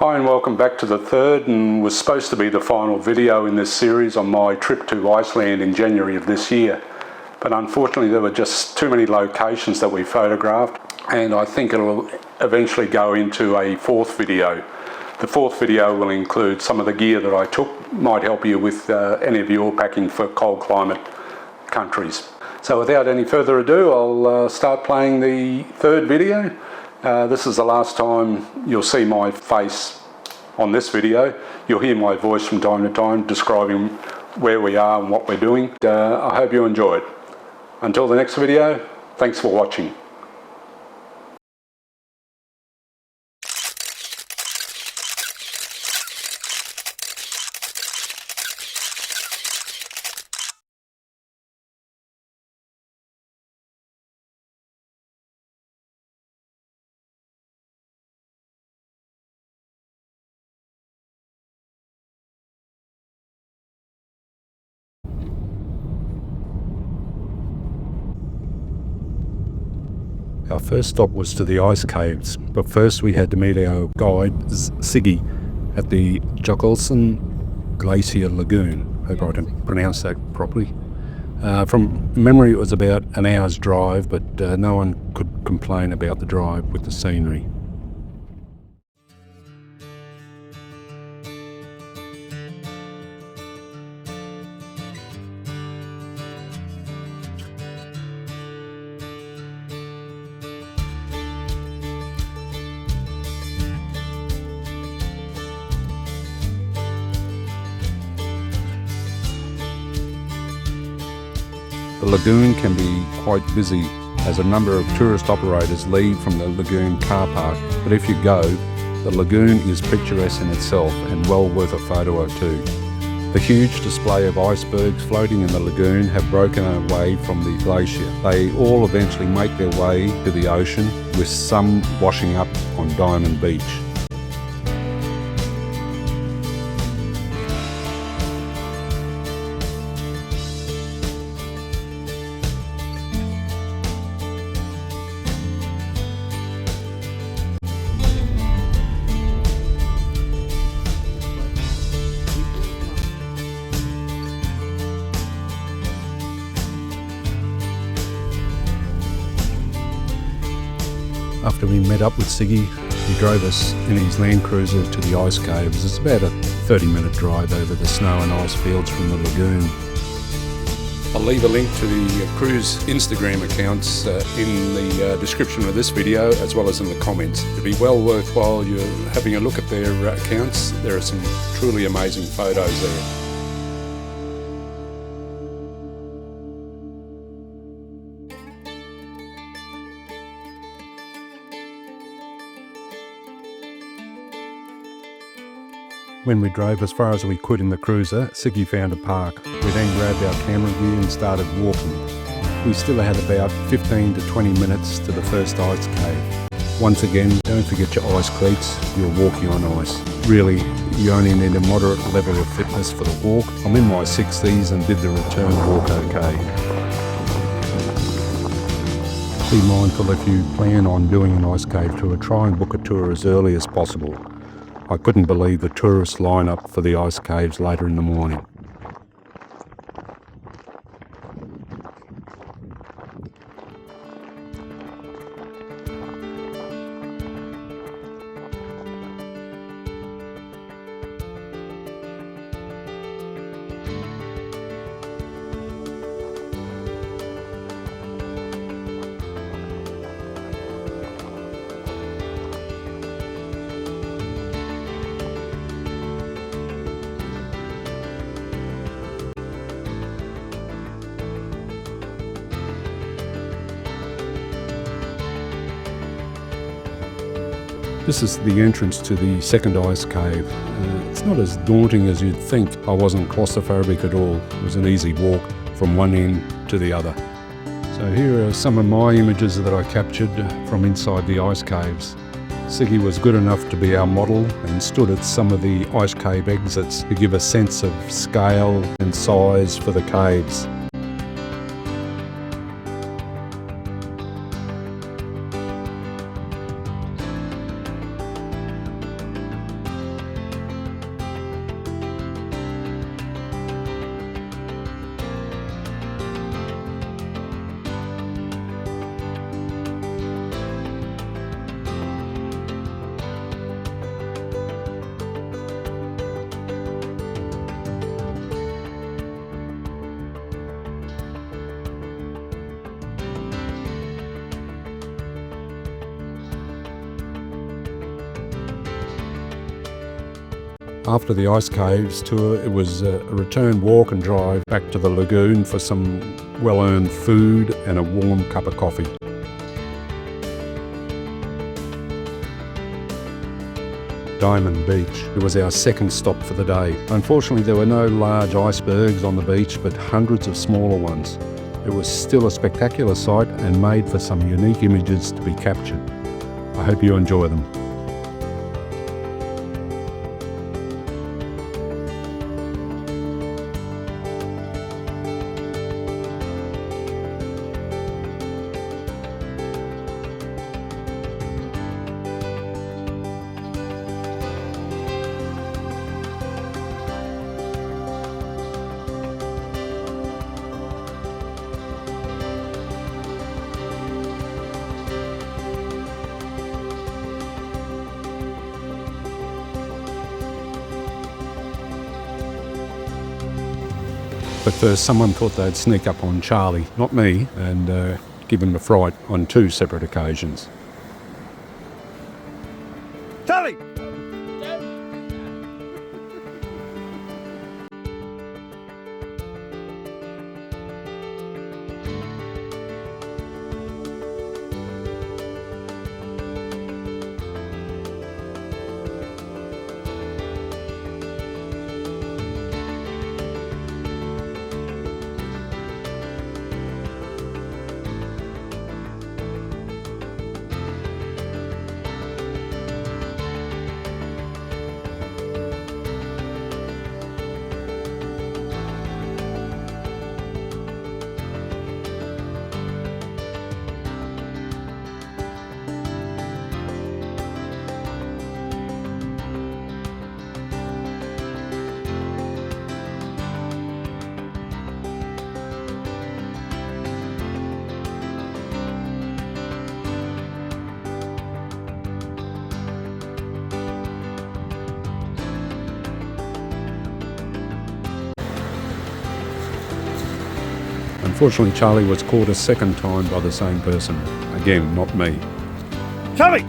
Hi and welcome back to the third and was supposed to be the final video in this series on my trip to Iceland in January of this year. But unfortunately there were just too many locations that we photographed, and I think it'll eventually go into a fourth video. The fourth video will include some of the gear that I took, might help you with any of your packing for cold climate countries. So without any further ado, I'll start playing the third video. This is the last time you'll see my face on this video. You'll hear my voice from time to time describing where we are and what we're doing. I hope you enjoy it. Until the next video, thanks for watching. Our first stop was to the ice caves, but first we had to meet our guide, Siggy, at the Jokkelsen Glacier Lagoon. Hope I can pronounce that properly. From memory it was about an hour's drive, but no one could complain about the drive with the scenery. The lagoon can be quite busy as a number of tourist operators leave from the lagoon car park, but if you go, the lagoon is picturesque in itself and well worth a photo or two. The huge display of icebergs floating in the lagoon have broken away from the glacier. They all eventually make their way to the ocean, with some washing up on Diamond Beach. After we met up with Siggy, he drove us in his Land Cruiser to the ice caves. It's about a 30-minute drive over the snow and ice fields from the lagoon. I'll leave a link to the cruise Instagram accounts in the description of this video, as well as in the comments. It'd be well worthwhile you having a look at their accounts. There are some truly amazing photos there. When we drove as far as we could in the cruiser, Siggy found a park. We then grabbed our camera gear and started walking. We still had about 15 to 20 minutes to the first ice cave. Once again, don't forget your ice cleats, you're walking on ice. Really, you only need a moderate level of fitness for the walk. I'm in my 60s and did the return walk okay. Be mindful if you plan on doing an ice cave tour, try and book a tour as early as possible. I couldn't believe the tourist lineup for the ice caves later in the morning. This is the entrance to the second ice cave. It's not as daunting as you'd think. I wasn't claustrophobic at all. It was an easy walk from one end to the other. So here are some of my images that I captured from inside the ice caves. Siggy was good enough to be our model and stood at some of the ice cave exits to give a sense of scale and size for the caves. After the ice caves tour, it was a return walk and drive back to the lagoon for some well-earned food and a warm cup of coffee. Diamond Beach. It was our second stop for the day. Unfortunately, there were no large icebergs on the beach, but hundreds of smaller ones. It was still a spectacular sight and made for some unique images to be captured. I hope you enjoy them. But first, someone thought they'd sneak up on Charlie, not me, and give him a fright on 2 separate occasions. Charlie! Unfortunately, Charlie was caught a second time by the same person. Again, not me. Charlie!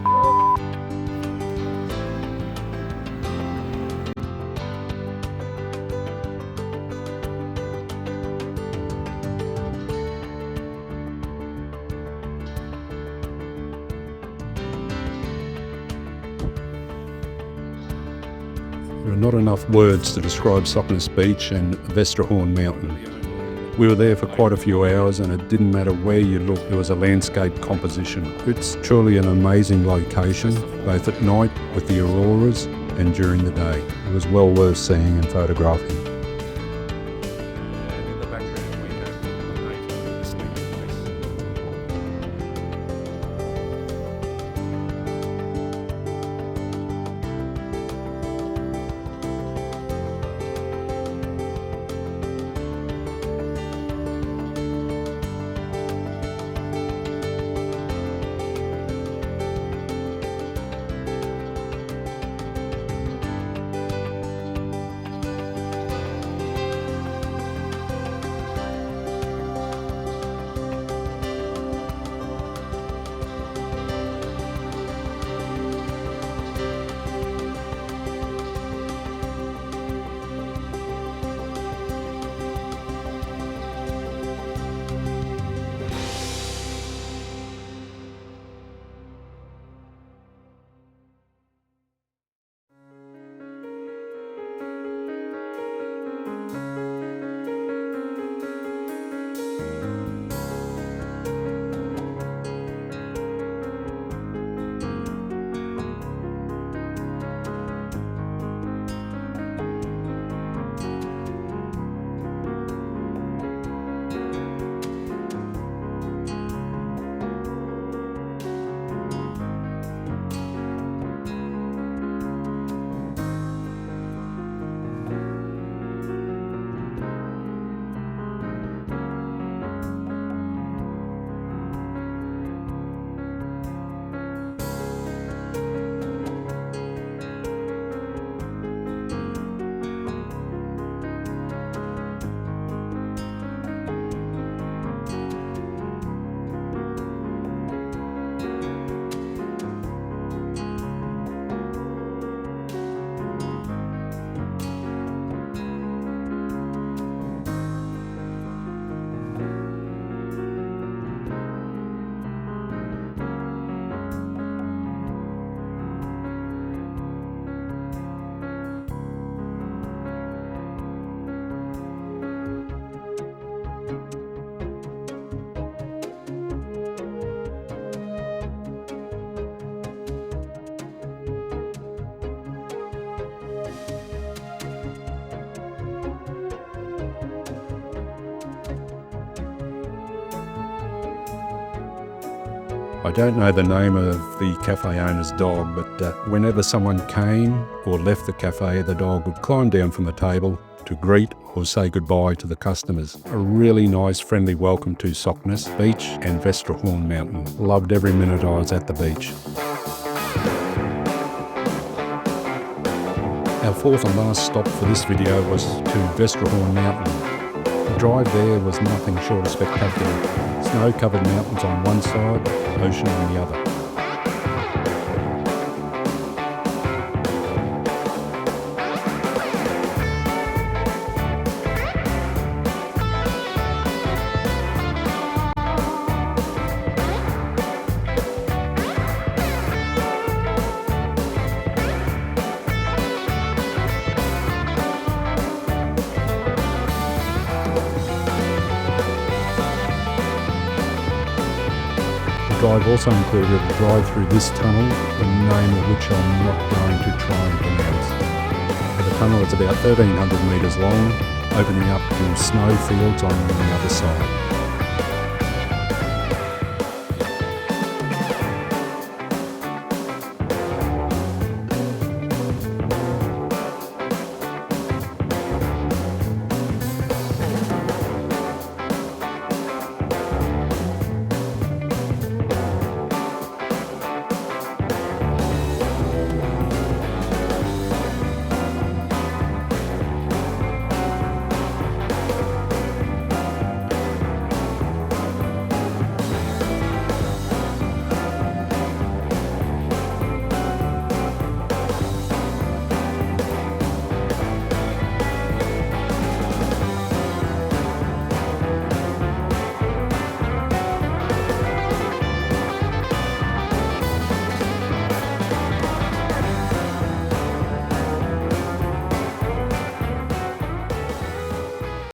There are not enough words to describe Sockness Beach and Vesterhorn Mountain. We were there for quite a few hours and it didn't matter where you looked, there was a landscape composition. It's truly an amazing location, both at night with the auroras and during the day. It was well worth seeing and photographing. I don't know the name of the cafe owner's dog, but whenever someone came or left the cafe, the dog would climb down from the table to greet or say goodbye to the customers. A really nice friendly welcome to Sockness Beach and Vestrahorn Mountain. Loved every minute I was at the beach. Our fourth and last stop for this video was to Vestrahorn Mountain. The drive there was nothing short of spectacular. Snow-covered mountains on one side, ocean on the other. The drive also included a drive through this tunnel, the name of which I'm not going to try and pronounce. The tunnel is about 1,300 metres long, opening up to snow fields on the other side.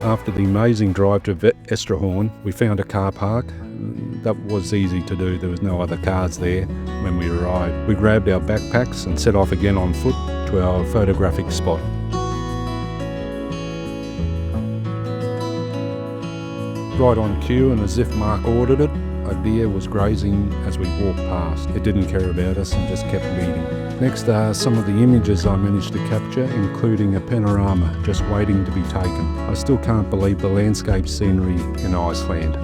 After the amazing drive to Vestrahorn, we found a car park. That was easy to do, there was no other cars there when we arrived. We grabbed our backpacks and set off again on foot to our photographic spot. Right on cue, and as if Mark ordered it, a deer was grazing as we walked past. It didn't care about us and just kept leading. Next are some of the images I managed to capture, including a panorama just waiting to be taken. I still can't believe the landscape scenery in Iceland.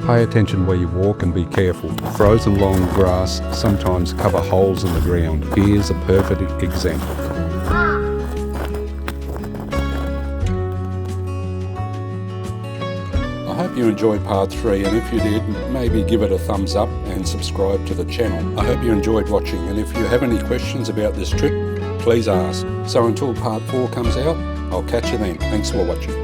Pay attention where you walk and be careful. Frozen long grass sometimes cover holes in the ground. Here's a perfect example. I hope you enjoyed part 3, and if you did, maybe give it a thumbs up and subscribe to the channel. I hope you enjoyed watching, and if you have any questions about this trip, please ask. So until part 4 comes out, I'll catch you then. Thanks for watching.